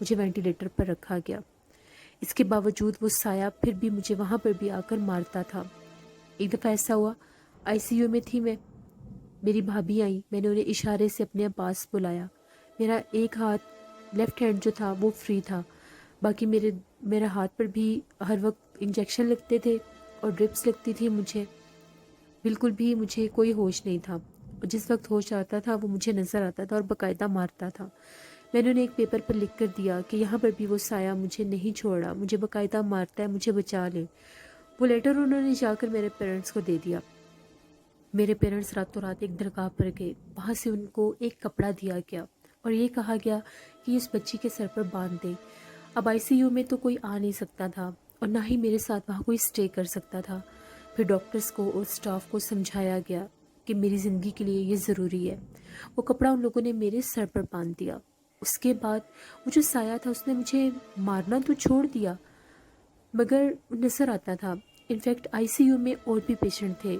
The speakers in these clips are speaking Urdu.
مجھے وینٹیلیٹر پر رکھا گیا۔ اس کے باوجود وہ سایہ پھر بھی مجھے وہاں پر بھی آ کر مارتا تھا۔ ایک دفعہ ایسا ہوا، ICU میں تھی میں، میری بھابھی آئیں، میں نے انہیں اشارے سے اپنے پاس بلایا۔ میرا ایک ہاتھ لیفٹ ہینڈ جو تھا وہ فری تھا، باقی میرا ہاتھ پر بھی ہر وقت انجیکشن لگتے تھے اور ڈرپس لگتی تھی مجھے، بالکل بھی مجھے کوئی ہوش نہیں تھا، اور جس وقت ہوش آتا تھا وہ مجھے نظر آتا تھا اور باقاعدہ مارتا تھا۔ میں نے انہیں ایک پیپر پر لکھ کر دیا کہ یہاں پر بھی وہ سایہ مجھے نہیں چھوڑا، مجھے باقاعدہ مارتا ہے، مجھے بچا لے۔ وہ لیٹر انہوں نے جا کر میرے پیرنٹس کو دے دیا۔ میرے پیرنٹس راتوں رات ایک درگاہ پر گئے، وہاں سے ان کو ایک کپڑا دیا گیا اور یہ کہا گیا کہ اس بچی کے سر پر باندھ دیں۔ اب ICU میں تو کوئی آ نہیں سکتا تھا اور نہ ہی میرے ساتھ وہاں کوئی سٹے کر سکتا تھا۔ پھر ڈاکٹرز کو اور سٹاف کو سمجھایا گیا کہ میری زندگی کے لیے یہ ضروری ہے۔ وہ کپڑا ان لوگوں نے میرے سر پر باندھ دیا۔ اس کے بعد وہ جو سایہ تھا اس نے مجھے مارنا تو چھوڑ دیا، مگر نظر آتا تھا۔ انفیکٹ ICU میں اور بھی پیشنٹ تھے،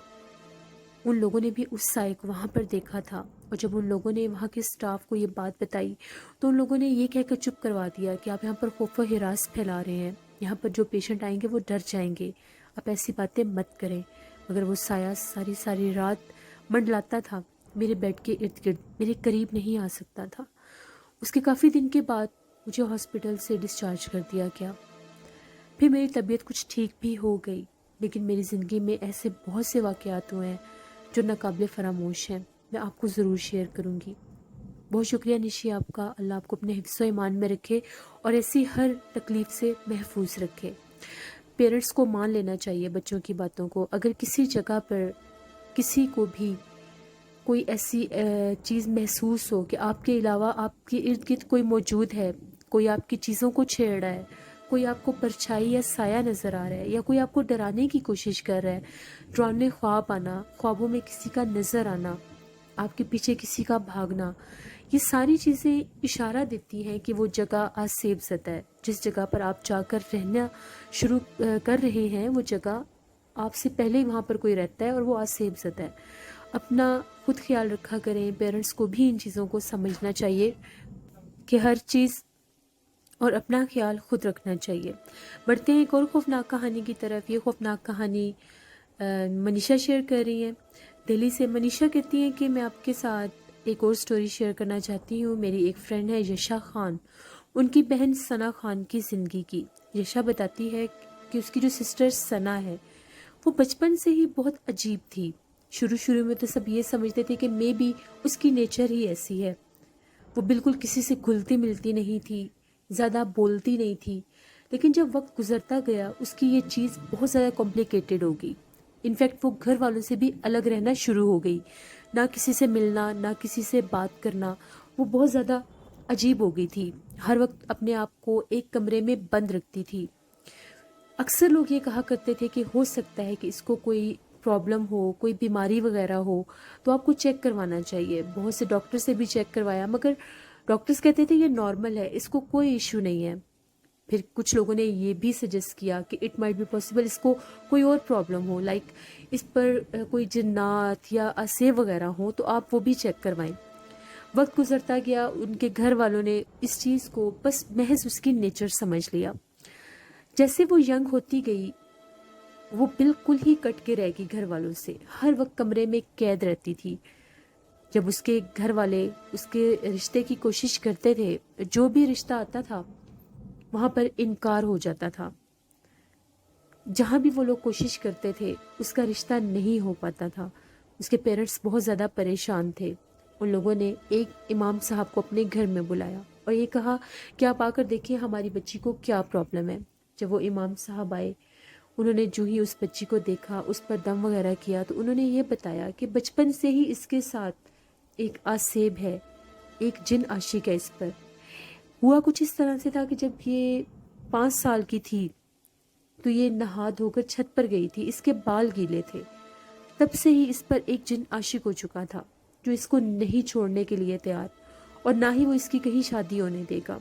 ان لوگوں نے بھی اس سائے کو وہاں پر دیکھا تھا، اور جب ان لوگوں نے وہاں کے سٹاف کو یہ بات بتائی تو ان لوگوں نے یہ کہہ کر چپ کروا دیا کہ آپ یہاں پر خوف و ہراس پھیلا رہے ہیں، یہاں پر جو پیشنٹ آئیں گے وہ ڈر جائیں گے، آپ ایسی باتیں مت کریں۔ مگر وہ سایہ ساری رات منڈلاتا تھا میرے بیڈ کے ارد گرد، میرے قریب نہیں آ سکتا تھا۔ اس کے کافی دن کے بعد مجھے ہاسپٹل سے ڈسچارج کر دیا گیا۔ پھر میری طبیعت کچھ ٹھیک بھی ہو گئی، لیکن میری زندگی میں ایسے بہت سے واقعات ہوئے ہیں جو ناقابل فراموش ہیں، میں آپ کو ضرور شیئر کروں گی۔ بہت شکریہ نشی آپ کا، اللہ آپ کو اپنے حفظ و ایمان میں رکھے اور ایسی ہر تکلیف سے محفوظ رکھے۔ پیرنٹس کو مان لینا چاہیے بچوں کی باتوں کو۔ اگر کسی جگہ پر کسی کو بھی کوئی ایسی چیز محسوس ہو کہ آپ کے علاوہ آپ کے ارد گرد کوئی موجود ہے، کوئی آپ کی چیزوں کو چھیڑ رہا ہے، کوئی آپ کو پرچھائی یا سایہ نظر آ رہا ہے، یا کوئی آپ کو ڈرانے کی کوشش کر رہا ہے، ڈرانے خواب آنا، خوابوں میں کسی کا نظر آنا، آپ کے پیچھے کسی کا بھاگنا، یہ ساری چیزیں اشارہ دیتی ہیں کہ وہ جگہ آج سیف زدہ ہے۔ جس جگہ پر آپ جا کر رہنا شروع کر رہے ہیں وہ جگہ آپ سے پہلے ہی وہاں پر کوئی رہتا ہے اور وہ آج سیف زدہ ہے۔ اپنا خود خیال رکھا کریں، پیرنٹس کو بھی ان چیزوں کو سمجھنا چاہیے کہ ہر چیز اور اپنا خیال خود رکھنا چاہیے۔ بڑھتے ہیں ایک اور خوفناک کہانی کی طرف۔ یہ خوفناک کہانی منیشا شیئر کر رہی ہیں دہلی سے۔ منیشا کہتی ہیں کہ میں آپ کے ساتھ ایک اور سٹوری شیئر کرنا چاہتی ہوں۔ میری ایک فرینڈ ہے یشا خان، ان کی بہن ثنا خان کی زندگی کی۔ یشا بتاتی ہے کہ اس کی جو سسٹر ثنا ہے وہ بچپن سے ہی بہت عجیب تھی۔ شروع میں تو سب یہ سمجھتے تھے کہ مے بی اس کی نیچر ہی ایسی ہے، وہ بالکل کسی سے گھلتی ملتی نہیں تھی، زیادہ بولتی نہیں تھی، لیکن جب وقت گزرتا گیا اس کی یہ چیز بہت زیادہ کمپلیکیٹڈ ہو گئی۔ انفیکٹ وہ گھر والوں سے بھی الگ رہنا شروع ہو گئی، نہ کسی سے ملنا، نہ کسی سے بات کرنا، وہ بہت زیادہ عجیب ہو گئی تھی، ہر وقت اپنے آپ کو ایک کمرے میں بند رکھتی تھی۔ اکثر لوگ یہ کہا کرتے تھے کہ ہو سکتا ہے کہ اس کو کوئی پرابلم ہو، کوئی بیماری وغیرہ ہو تو آپ کو چیک کروانا چاہیے۔ بہت سے ڈاکٹر سے بھی چیک کروایا، مگر ڈاکٹرز کہتے تھے یہ نارمل ہے، اس کو کوئی ایشو نہیں ہے۔ پھر کچھ لوگوں نے یہ بھی سجیسٹ کیا کہ اٹ مائٹ بی پاسبل اس کو کوئی اور پرابلم ہو، لائک اس پر کوئی جنات یا اسے وغیرہ ہوں، تو آپ وہ بھی چیک کروائیں۔ وقت گزرتا گیا، ان کے گھر والوں نے اس چیز کو بس محض اس کی نیچر سمجھ لیا۔ جیسے وہ ینگ ہوتی گئی وہ بالکل ہی کٹ کے رہ گئی گھر والوں سے، ہر وقت کمرے میں قید رہتی تھی۔ جب اس کے گھر والے اس کے رشتے کی کوشش کرتے تھے، جو بھی رشتہ آتا تھا وہاں پر انکار ہو جاتا تھا۔ جہاں بھی وہ لوگ کوشش کرتے تھے اس کا رشتہ نہیں ہو پاتا تھا۔ اس کے پیرنٹس بہت زیادہ پریشان تھے۔ ان لوگوں نے ایک امام صاحب کو اپنے گھر میں بلایا اور یہ کہا کہ آپ آ کر دیکھیں ہماری بچی کو کیا پرابلم ہے۔ جب وہ امام صاحب آئے، انہوں نے جو ہی اس بچی کو دیکھا، اس پر دم وغیرہ کیا، تو انہوں نے یہ بتایا کہ بچپن سے ہی اس کے ساتھ ایک آسیب ہے، ایک جن عاشق ہے اس پر۔ ہوا کچھ اس طرح سے تھا کہ جب یہ 5 سال کی تھی تو یہ نہا دھو کر چھت پر گئی تھی، اس کے بال گیلے تھے، تب سے ہی اس پر ایک جن عاشق ہو چکا تھا جو اس کو نہیں چھوڑنے کے لیے تیار، اور نہ ہی وہ اس کی کہیں شادی ہونے دے گا۔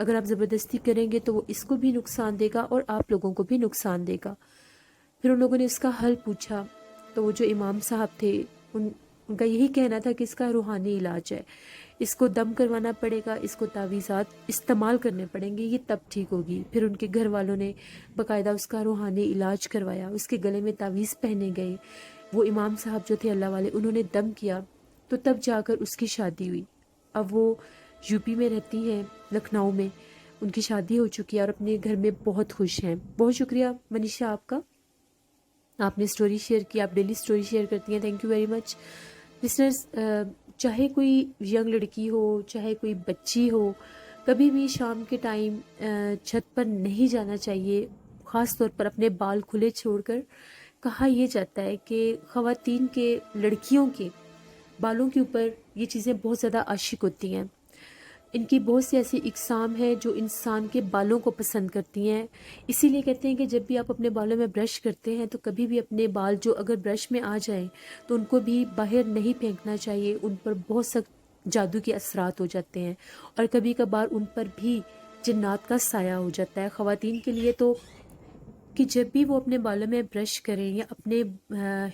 اگر آپ زبردستی کریں گے تو وہ اس کو بھی نقصان دے گا اور آپ لوگوں کو بھی نقصان دے گا۔ پھر ان لوگوں نے اس کا حل پوچھا تو وہ جو امام صاحب تھے ان کا یہی کہنا تھا کہ اس کا روحانی علاج ہے، اس کو دم کروانا پڑے گا، اس کو تعویذات استعمال کرنے پڑیں گے، یہ تب ٹھیک ہوگی۔ پھر ان کے گھر والوں نے باقاعدہ اس کا روحانی علاج کروایا، اس کے گلے میں تعویذ پہنے گئے، وہ امام صاحب جو تھے اللہ والے انہوں نے دم کیا، تو تب جا کر اس کی شادی ہوئی۔ اب وہ یو پی میں رہتی ہیں، لکھنؤ میں، ان کی شادی ہو چکی ہے اور اپنے گھر میں بہت خوش ہیں۔ بہت شکریہ منیشا آپ کا، آپ نے سٹوری شیئر کی، آپ ڈیلی سٹوری شیئر کرتی ہیں، thank you very much. Listeners, چاہے کوئی ینگ لڑکی ہو، چاہے کوئی بچی ہو، کبھی بھی شام کے ٹائم چھت پر نہیں جانا چاہیے، خاص طور پر اپنے بال کھلے چھوڑ کر۔ کہا یہ جاتا ہے کہ خواتین کے، لڑکیوں کے بالوں کے اوپر یہ چیزیں بہت زیادہ عاشق ہوتی ہیں۔ ان کی بہت سی ایسی اقسام ہیں جو انسان کے بالوں کو پسند کرتی ہیں، اسی لیے کہتے ہیں کہ جب بھی آپ اپنے بالوں میں برش کرتے ہیں تو کبھی بھی اپنے بال جو اگر برش میں آ جائیں تو ان کو بھی باہر نہیں پھینکنا چاہیے، ان پر بہت سخت جادو کے اثرات ہو جاتے ہیں اور کبھی کبھار ان پر بھی جنات کا سایہ ہو جاتا ہے۔ خواتین کے لیے تو کہ جب بھی وہ اپنے بالوں میں برش کریں یا اپنے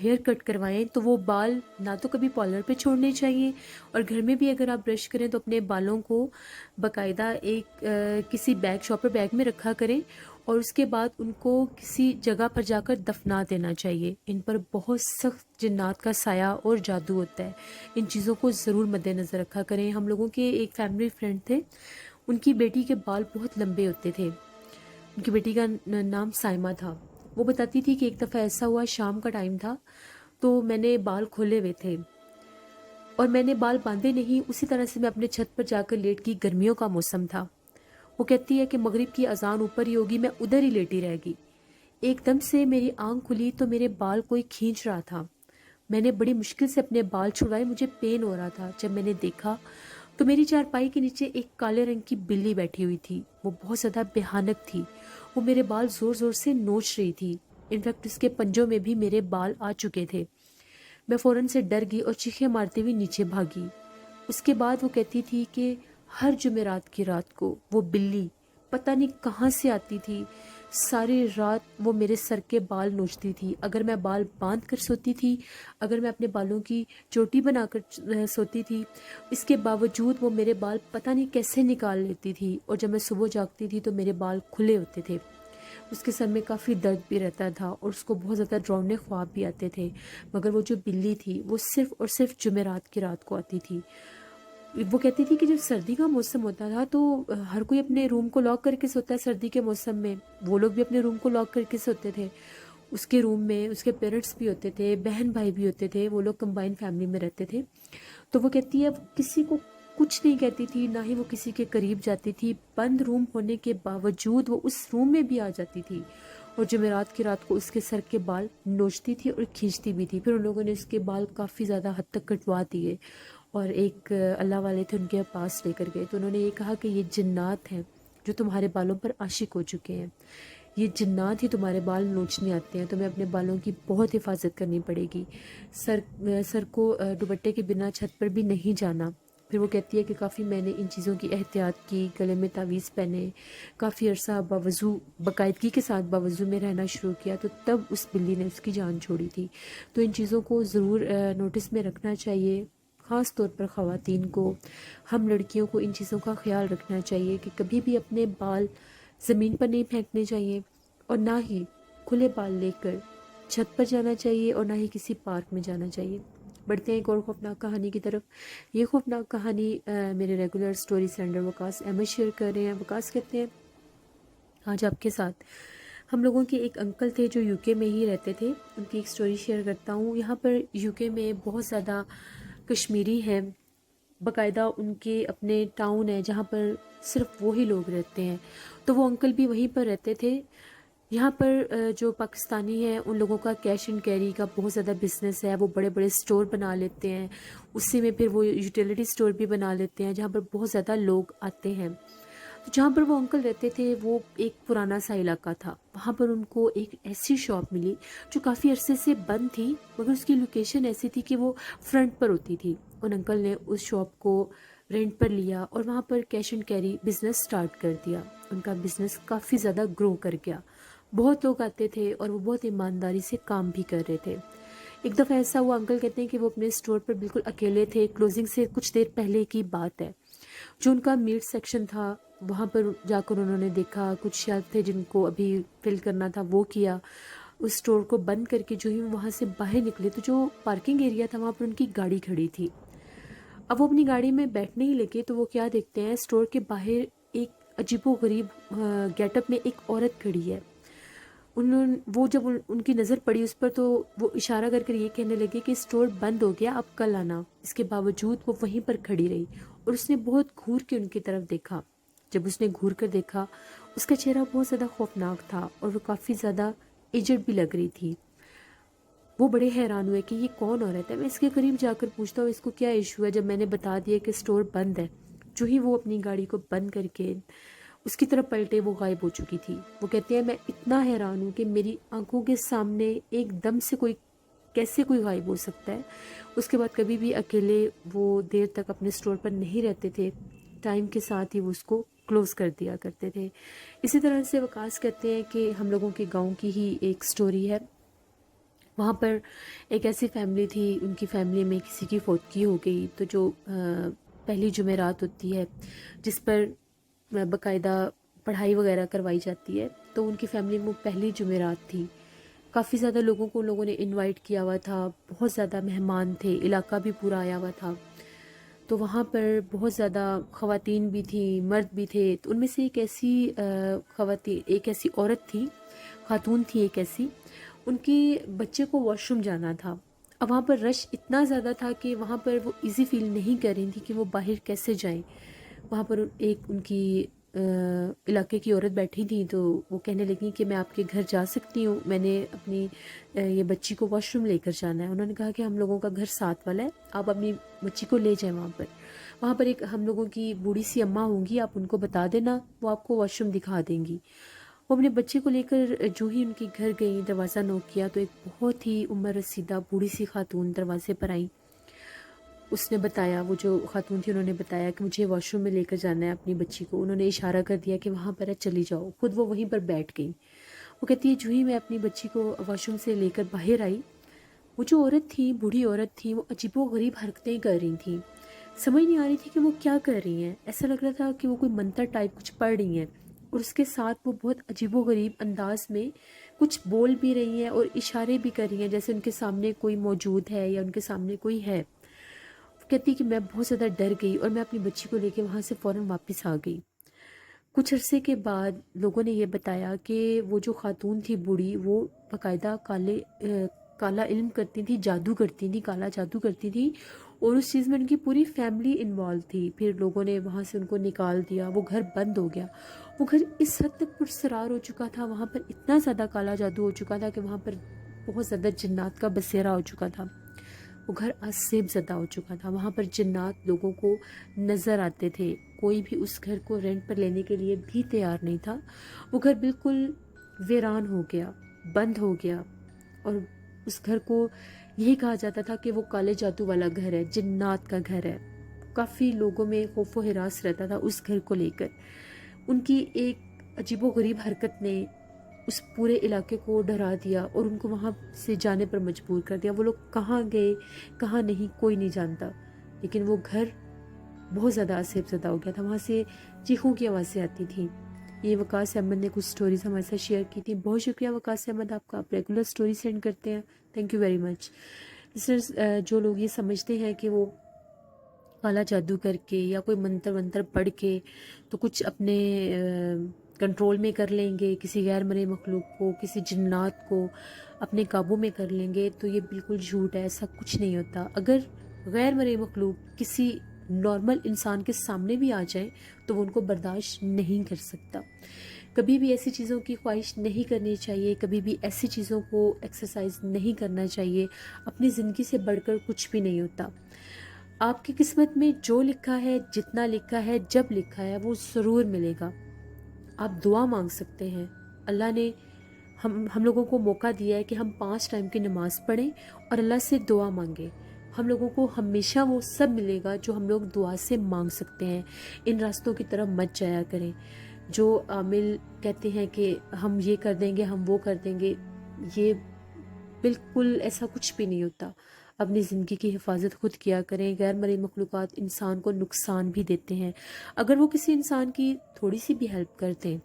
ہیئر کٹ کروائیں تو وہ بال نہ تو کبھی پارلر پہ چھوڑنے چاہیے، اور گھر میں بھی اگر آپ برش کریں تو اپنے بالوں کو باقاعدہ ایک کسی بیگ، شاپر بیگ میں رکھا کریں اور اس کے بعد ان کو کسی جگہ پر جا کر دفنا دینا چاہیے۔ ان پر بہت سخت جنات کا سایہ اور جادو ہوتا ہے، ان چیزوں کو ضرور مد نظر رکھا کریں۔ ہم لوگوں کے ایک فیملی فرینڈ تھے، ان کی بیٹی کے بال بہت لمبے ہوتے تھے، ان کی بیٹی کا نام سائمہ تھا۔ وہ بتاتی تھی کہ ایک دفعہ ایسا ہوا، شام کا ٹائم تھا تو میں نے بال کھولے ہوئے تھے اور میں نے بال باندھے نہیں، اسی طرح سے میں اپنے چھت پر جا کر لیٹ گئی، گرمیوں کا موسم تھا۔ وہ کہتی ہے کہ مغرب کی اذان اوپر ہی ہوگی، میں ادھر ہی لیٹی رہ گئی، ایک دم سے میری آنکھ کھلی تو میرے بال کوئی کھینچ رہا تھا۔ میں نے بڑی مشکل سے اپنے بال چھڑائے، مجھے پین ہو رہا تھا۔ جب میں نے دیکھا تو میری چارپائی کے نیچے ایک کالے رنگ کی بلی بیٹھی ہوئی تھی، وہ بہت زیادہ بھیانک تھی، وہ میرے بال زور زور سے نوچ رہی تھی، انفیکٹ اس کے پنجوں میں بھی میرے بال آ چکے تھے۔ میں فوراً سے ڈر گئی اور چیخیں مارتے ہوئے نیچے بھاگی۔ اس کے بعد وہ کہتی تھی کہ ہر جمعرات کی رات کو وہ بلی پتہ نہیں کہاں سے آتی تھی، ساری رات وہ میرے سر کے بال نوچتی تھی، اگر میں بال باندھ کر سوتی تھی، اگر میں اپنے بالوں کی چوٹی بنا کر سوتی تھی، اس کے باوجود وہ میرے بال پتہ نہیں کیسے نکال لیتی تھی، اور جب میں صبح جاگتی تھی تو میرے بال کھلے ہوتے تھے۔ اس کے سر میں کافی درد بھی رہتا تھا اور اس کو بہت زیادہ ڈراؤنے خواب بھی آتے تھے، مگر وہ جو بلی تھی وہ صرف اور صرف جمعرات کی رات کو آتی تھی۔ وہ کہتی تھی کہ جب سردی کا موسم ہوتا تھا تو ہر کوئی اپنے روم کو لاک کر کے سوتا ہے، سردی کے موسم میں وہ لوگ بھی اپنے روم کو لاک کر کے سوتے تھے۔ اس کے روم میں اس کے پیرنٹس بھی ہوتے تھے، بہن بھائی بھی ہوتے تھے، وہ لوگ کمبائن فیملی میں رہتے تھے۔ تو وہ کہتی ہے کسی کو کچھ نہیں کہتی تھی، نہ ہی وہ کسی کے قریب جاتی تھی، بند روم ہونے کے باوجود وہ اس روم میں بھی آ جاتی تھی اور جمعرات کی رات کو اس کے سر کے بال نوچتی تھی اور کھینچتی بھی تھی۔ پھر ان لوگوں نے اس کے بال کافی زیادہ حد تک کٹوا دیے اور ایک اللہ والے تھے ان کے پاس لے کر گئے، تو انہوں نے یہ کہا کہ یہ جنات ہیں جو تمہارے بالوں پر عاشق ہو چکے ہیں، یہ جنات ہی تمہارے بال نوچنے آتے ہیں، تمہیں اپنے بالوں کی بہت حفاظت کرنی پڑے گی، سر کو دوپٹے کے بنا چھت پر بھی نہیں جانا۔ پھر وہ کہتی ہے کہ کافی میں نے ان چیزوں کی احتیاط کی، گلے میں تعویذ پہنے، کافی عرصہ باوضو، باقاعدگی کے ساتھ باوضو میں رہنا شروع کیا، تو تب اس بلی نے اس کی جان چھوڑی تھی۔ تو ان چیزوں کو ضرور نوٹس میں رکھنا چاہیے، خاص طور پر خواتین کو، ہم لڑکیوں کو ان چیزوں کا خیال رکھنا چاہیے کہ کبھی بھی اپنے بال زمین پر نہیں پھینکنے چاہیے اور نہ ہی کھلے بال لے کر چھت پر جانا چاہیے اور نہ ہی کسی پارک میں جانا چاہیے۔ بڑھتے ہیں ایک اور خوفناک کہانی کی طرف۔ یہ خوفناک کہانی میرے ریگولر سٹوری سینڈر وقاص احمد شیئر کر رہے ہیں۔ وقاص کہتے ہیں آج آپ کے ساتھ ہم لوگوں کے ایک انکل تھے جو یو کے میں ہی رہتے تھے، ان کی ایک سٹوری شیئر کرتا ہوں۔ یہاں پر یو کے میں بہت زیادہ کشمیری ہیں، باقاعدہ ان کے اپنے ٹاؤن ہے جہاں پر صرف وہی لوگ رہتے ہیں، تو وہ انکل بھی وہیں پر رہتے تھے۔ یہاں پر جو پاکستانی ہیں ان لوگوں کا کیش اینڈ کیری کا بہت زیادہ بزنس ہے، وہ بڑے بڑے سٹور بنا لیتے ہیں، اسی میں پھر وہ یوٹیلیٹی سٹور بھی بنا لیتے ہیں جہاں پر بہت زیادہ لوگ آتے ہیں۔ تو جہاں پر وہ انکل رہتے تھے وہ ایک پرانا سا علاقہ تھا، وہاں پر ان کو ایک ایسی شاپ ملی جو کافی عرصے سے بند تھی، مگر اس کی لوکیشن ایسی تھی کہ وہ فرنٹ پر ہوتی تھی۔ ان انکل نے اس شاپ کو رینٹ پر لیا اور وہاں پر cash and carry business start کر دیا۔ ان کا بزنس کافی زیادہ گرو کر گیا، بہت لوگ آتے تھے اور وہ بہت ایمانداری سے کام بھی کر رہے تھے۔ ایک دفعہ ایسا ہوا، انکل کہتے ہیں کہ وہ اپنے اسٹور پر بالکل اکیلے تھے، کلوزنگ سے کچھ دیر پہلے کی بات ہے، جو ان کا میٹ سیکشن تھا وہاں پر جا کر انہوں نے دیکھا کچھ شیلف تھے جن کو ابھی فل کرنا تھا، وہ کیا، اس اسٹور کو بند کر کے جو ہی وہاں سے باہر نکلے تو جو پارکنگ ایریا تھا وہاں پر ان کی گاڑی کھڑی تھی۔ اب وہ اپنی گاڑی میں بیٹھنے ہی لگے تو وہ کیا دیکھتے ہیں، اسٹور کے باہر ایک عجیب و غریب گیٹ اپ میں ایک عورت کھڑی ہے۔ وہ جب ان کی نظر پڑی اس پر تو وہ اشارہ کر کر یہ کہنے لگے کہ اسٹور بند ہو گیا، اب کل آنا۔ اس کے باوجود وہ وہیں پر کھڑی رہی اور اس نے بہت گھور کے ان کی طرف دیکھا۔ جب اس نے گھور کر دیکھا اس کا چہرہ بہت زیادہ خوفناک تھا اور وہ کافی زیادہ ایجڈ بھی لگ رہی تھی۔ وہ بڑے حیران ہوئے کہ یہ کون عورت ہے، میں اس کے قریب جا کر پوچھتا ہوں اس کو کیا ایشو ہے۔ جب میں نے بتا دیا کہ اسٹور بند ہے، جو ہی وہ اپنی گاڑی کو بند کر کے اس کی طرف پلٹے وہ غائب ہو چکی تھی۔ وہ کہتے ہیں میں اتنا حیران ہوں کہ میری آنکھوں کے سامنے ایک دم سے کیسے کوئی غائب ہو سکتا ہے۔ اس کے بعد کبھی بھی اکیلے وہ دیر تک اپنے اسٹور پر نہیں رہتے تھے، ٹائم کے ساتھ ہی وہ اس کو کلوز کر دیا کرتے تھے۔ اسی طرح سے وقاص کہتے ہیں کہ ہم لوگوں کے گاؤں کی ہی ایک سٹوری ہے۔ وہاں پر ایک ایسی فیملی تھی، ان کی فیملی میں کسی کی فوتگی ہو گئی، تو جو پہلی جمعرات ہوتی ہے جس پر باقاعدہ پڑھائی وغیرہ کروائی جاتی ہے، تو ان کی فیملی میں پہلی جمعرات تھی۔ کافی زیادہ لوگوں کو ان لوگوں نے انوائٹ کیا ہوا تھا، بہت زیادہ مہمان تھے، علاقہ بھی پورا آیا ہوا تھا۔ تو وہاں پر بہت زیادہ خواتین بھی تھیں، مرد بھی تھے۔ تو ان میں سے ایک ایسی عورت تھی، خاتون تھی ایک ایسی، ان کی بچے کو واش روم جانا تھا۔ اب وہاں پر رش اتنا زیادہ تھا کہ وہاں پر وہ ایزی فیل نہیں کر رہی تھی کہ وہ باہر کیسے جائیں۔ وہاں پر ایک ان کی علاقے کی عورت بیٹھی تھی تو وہ کہنے لگی کہ میں آپ کے گھر جا سکتی ہوں، میں نے اپنی یہ بچی کو واش روم لے کر جانا ہے۔ انہوں نے کہا کہ ہم لوگوں کا گھر ساتھ والا ہے، آپ اپنی بچی کو لے جائیں وہاں پر ایک ہم لوگوں کی بوڑھی سی اماں ہوں گی، آپ ان کو بتا دینا، وہ آپ کو واش روم دکھا دیں گی۔ وہ اپنے بچے کو لے کر جو ہی ان کے گھر گئی، دروازہ نوک کیا تو ایک بہت ہی عمر رسیدہ بوڑھی سی خاتون دروازے پر آئیں۔ اس نے بتایا، وہ جو خاتون تھی انہوں نے بتایا کہ مجھے واش روم میں لے کر جانا ہے اپنی بچی کو۔ انہوں نے اشارہ کر دیا کہ وہاں پر ہے، چلی جاؤ۔ خود وہ وہیں پر بیٹھ گئی۔ وہ کہتی ہے جو ہی میں اپنی بچی کو واش روم سے لے کر باہر آئی، وہ جو عورت تھی، بوڑھی عورت تھی، وہ عجیب و غریب حرکتیں کر رہی تھیں۔ سمجھ نہیں آ رہی تھی کہ وہ کیا کر رہی ہیں، ایسا لگ رہا تھا کہ وہ کوئی منتر ٹائپ کچھ پڑھ رہی ہیں، اور اس کے ساتھ وہ بہت عجیب و غریب انداز میں کچھ بول بھی رہی ہیں اور اشارے بھی کر رہی ہیں جیسے ان کے سامنے کوئی موجود ہے یا ان کے سامنے کوئی ہے۔ کہتی کہ میں بہت زیادہ ڈر گئی اور میں اپنی بچی کو لے کے وہاں سے فوراً واپس آ گئی۔ کچھ عرصے کے بعد لوگوں نے یہ بتایا کہ وہ جو خاتون تھی بوڑھی، وہ باقاعدہ کالا علم کرتی تھی، جادو کرتی تھی، کالا جادو کرتی تھی، اور اس چیز میں ان کی پوری فیملی انوالو تھی۔ پھر لوگوں نے وہاں سے ان کو نکال دیا، وہ گھر بند ہو گیا۔ وہ گھر اس حد تک پرسرار ہو چکا تھا، وہاں پر اتنا زیادہ کالا جادو ہو چکا تھا کہ وہاں پر بہت زیادہ جنات کا بسیرا ہو چکا تھا۔ وہ گھر آسیب زدہ ہو چکا تھا، وہاں پر جنات لوگوں کو نظر آتے تھے، کوئی بھی اس گھر کو رینٹ پر لینے کے لیے بھی تیار نہیں تھا۔ وہ گھر بالکل ویران ہو گیا، بند ہو گیا، اور اس گھر کو یہی کہا جاتا تھا کہ وہ کالے جادو والا گھر ہے، جنات کا گھر ہے۔ کافی لوگوں میں خوف و ہراس رہتا تھا اس گھر کو لے کر۔ ان کی ایک عجیب و غریب حرکت نے اس پورے علاقے کو ڈرا دیا اور ان کو وہاں سے جانے پر مجبور کر دیا۔ وہ لوگ کہاں گئے کہاں نہیں کوئی نہیں جانتا، لیکن وہ گھر بہت زیادہ آسیب زدہ ہو گیا تھا، وہاں سے چیخوں کی آوازیں آتی تھیں۔ یہ وقاص احمد نے کچھ سٹوریز ہمارے ساتھ شیئر کی تھی۔ بہت شکریہ وقاص احمد آپ کا، آپ ریگولر سٹوری سینڈ کرتے ہیں، تھینک یو ویری مچ۔ جو لوگ یہ سمجھتے ہیں کہ وہ کالا جادو کر کے یا کوئی منتر پڑھ کے تو کچھ اپنے کنٹرول میں کر لیں گے، کسی غیر مرئی مخلوق کو، کسی جنات کو اپنے قابو میں کر لیں گے، تو یہ بالکل جھوٹ ہے، ایسا کچھ نہیں ہوتا۔ اگر غیر مرئی مخلوق کسی نارمل انسان کے سامنے بھی آ جائے تو وہ ان کو برداشت نہیں کر سکتا۔ کبھی بھی ایسی چیزوں کی خواہش نہیں کرنی چاہیے، کبھی بھی ایسی چیزوں کو ایکسرسائز نہیں کرنا چاہیے۔ اپنی زندگی سے بڑھ کر کچھ بھی نہیں ہوتا۔ آپ کی قسمت میں جو لکھا ہے، جتنا لکھا ہے، جب لکھا ہے، وہ ضرور ملے گا۔ آپ دعا مانگ سکتے ہیں، اللہ نے ہم لوگوں کو موقع دیا ہے کہ ہم 5 ٹائم کی نماز پڑھیں اور اللہ سے دعا مانگیں۔ ہم لوگوں کو ہمیشہ وہ سب ملے گا جو ہم لوگ دعا سے مانگ سکتے ہیں۔ ان راستوں کی طرف مت جایا کریں۔ جو عامل کہتے ہیں کہ ہم یہ کر دیں گے، ہم وہ کر دیں گے، یہ بالکل ایسا کچھ بھی نہیں ہوتا. اپنی زندگی کی حفاظت خود کیا کریں. غیر مرئی مخلوقات انسان کو نقصان بھی دیتے ہیں. اگر وہ کسی انسان کی تھوڑی سی بھی ہیلپ کرتے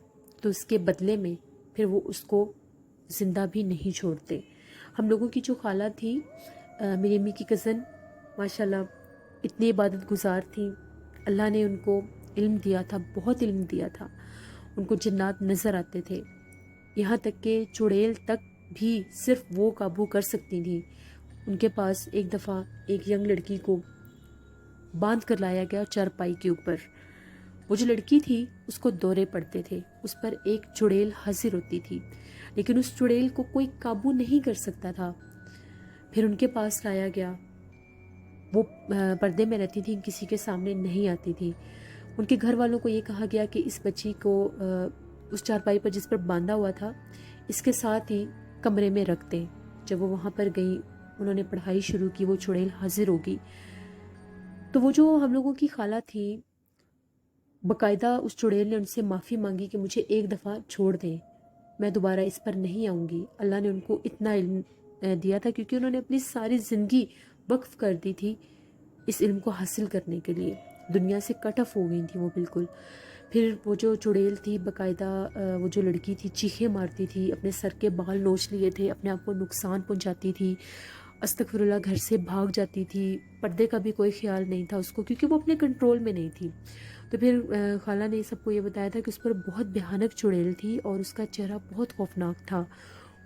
تو اس کے بدلے میں پھر وہ اس کو زندہ بھی نہیں چھوڑتے. ہم لوگوں کی جو خالہ تھی، میری امی کی کزن، ماشاءاللہ اتنی عبادت گزار تھیں. اللہ نے ان کو علم دیا تھا، بہت علم دیا تھا. ان کو جنات نظر آتے تھے، یہاں تک کہ چڑیل تک بھی صرف وہ قابو کر سکتی تھیں. ان کے پاس ایک دفعہ ایک ینگ لڑکی کو باندھ کر لایا گیا چارپائی کے اوپر. وہ جو لڑکی تھی اس کو دورے پڑتے تھے، اس پر ایک چڑیل حاضر ہوتی تھی، لیکن اس چڑیل کو کوئی قابو نہیں کر سکتا تھا. پھر ان کے پاس لایا گیا. وہ پردے میں رہتی تھی، کسی کے سامنے نہیں آتی تھی. ان کے گھر والوں کو یہ کہا گیا کہ اس بچی کو اس چارپائی پر جس پر باندھا ہوا تھا اس کے ساتھ ہی کمرے میں رکھ دیں. جب وہ وہاں پر گئی، انہوں نے پڑھائی شروع کی، وہ چڑیل حاضر ہوگی. تو وہ جو ہم لوگوں کی خالہ تھی، باقاعدہ اس چڑیل نے ان سے معافی مانگی کہ مجھے ایک دفعہ چھوڑ دیں، میں دوبارہ اس پر نہیں آؤں گی. اللہ نے ان کو اتنا علم دیا تھا کیونکہ انہوں نے اپنی ساری زندگی وقف کر دی تھی اس علم کو حاصل کرنے کے لیے. دنیا سے کٹ آف ہو گئی تھی وہ بالکل. پھر وہ جو چڑیل تھی باقاعدہ وہ جو لڑکی تھی چیخیں مارتی تھی، اپنے سر کے بال نوچ لیے تھے، اپنے آپ کو نقصان پہنچاتی تھی، استغفر اللہ گھر سے بھاگ جاتی تھی. پردے کا بھی کوئی خیال نہیں تھا اس کو کیونکہ وہ اپنے کنٹرول میں نہیں تھی. تو پھر خالہ نے سب کو یہ بتایا تھا کہ اس پر بہت بھیانک چڑیل تھی اور اس کا چہرہ بہت خوفناک تھا.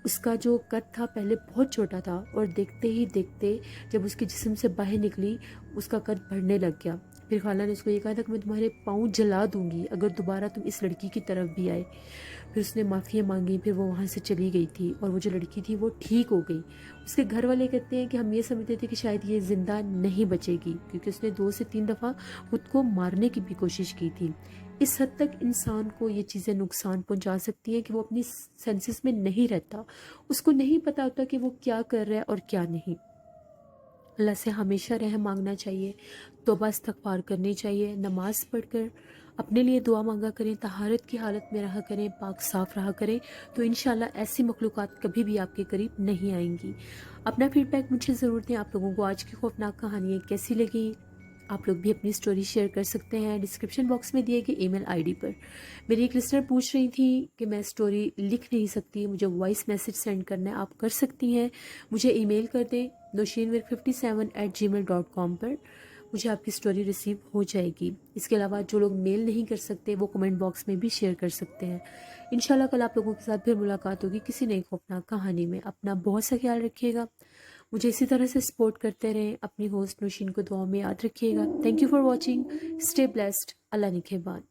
اس کا جو قد تھا پہلے بہت چھوٹا تھا اور دیکھتے ہی دیکھتے جب اس کے جسم سے باہر نکلی اس کا قد بڑھنے لگ گیا. پھر خالہ نے اس کو یہ کہا تھا کہ میں تمہارے پاؤں جلا دوں گی اگر دوبارہ تم اس لڑکی کی طرف بھی آئے. پھر اس نے معافی مانگی، پھر وہ وہاں سے چلی گئی تھی اور وہ جو لڑکی تھی وہ ٹھیک ہو گئی. اس کے گھر والے کہتے ہیں کہ ہم یہ سمجھتے تھے کہ شاید یہ زندہ نہیں بچے گی کیونکہ اس نے 2 سے 3 دفعہ خود کو مارنے کی بھی کوشش کی تھی. اس حد تک انسان کو یہ چیزیں نقصان پہنچا سکتی ہیں کہ وہ اپنی سینسز میں نہیں رہتا، اس کو نہیں پتا ہوتا کہ وہ کیا کر رہا ہے اور کیا نہیں. اللہ سے ہمیشہ رحم مانگنا چاہیے، توبہ استغفار کرنی چاہیے، نماز پڑھ کر اپنے لیے دعا مانگا کریں، طہارت کی حالت میں رہا کریں، پاک صاف رہا کریں، تو انشاءاللہ ایسی مخلوقات کبھی بھی آپ کے قریب نہیں آئیں گی. اپنا فیڈ بیک مجھے ضرور دیں. آپ لوگوں کو آج کی خوفناک کہانیاں کیسی لگیں؟ آپ لوگ بھی اپنی سٹوری شیئر کر سکتے ہیں ڈسکرپشن باکس میں دیے گئے ای میل آئی ڈی پر. میری ایک لسنر پوچھ رہی تھی کہ میں سٹوری لکھ نہیں سکتی، مجھے وائس میسج سینڈ کرنا ہے. آپ کر سکتی ہیں، مجھے ای میل کر دیں noshinwirk57@gmail.com پر. مجھے آپ کی سٹوری ریسیو ہو جائے گی. اس کے علاوہ جو لوگ میل نہیں کر سکتے وہ کمنٹ باکس میں بھی شیئر کر سکتے ہیں. انشاءاللہ کل آپ لوگوں کے ساتھ پھر ملاقات ہوگی کسی نئی خوفناک کہانی میں. اپنا بہت سا خیال رکھیے گا، مجھے اسی طرح سے سپورٹ کرتے رہیں. اپنی ہوسٹ نوشین کو دعاؤں میں یاد رکھیے گا. Thank you for watching. Stay blessed. اللہ نگہبان.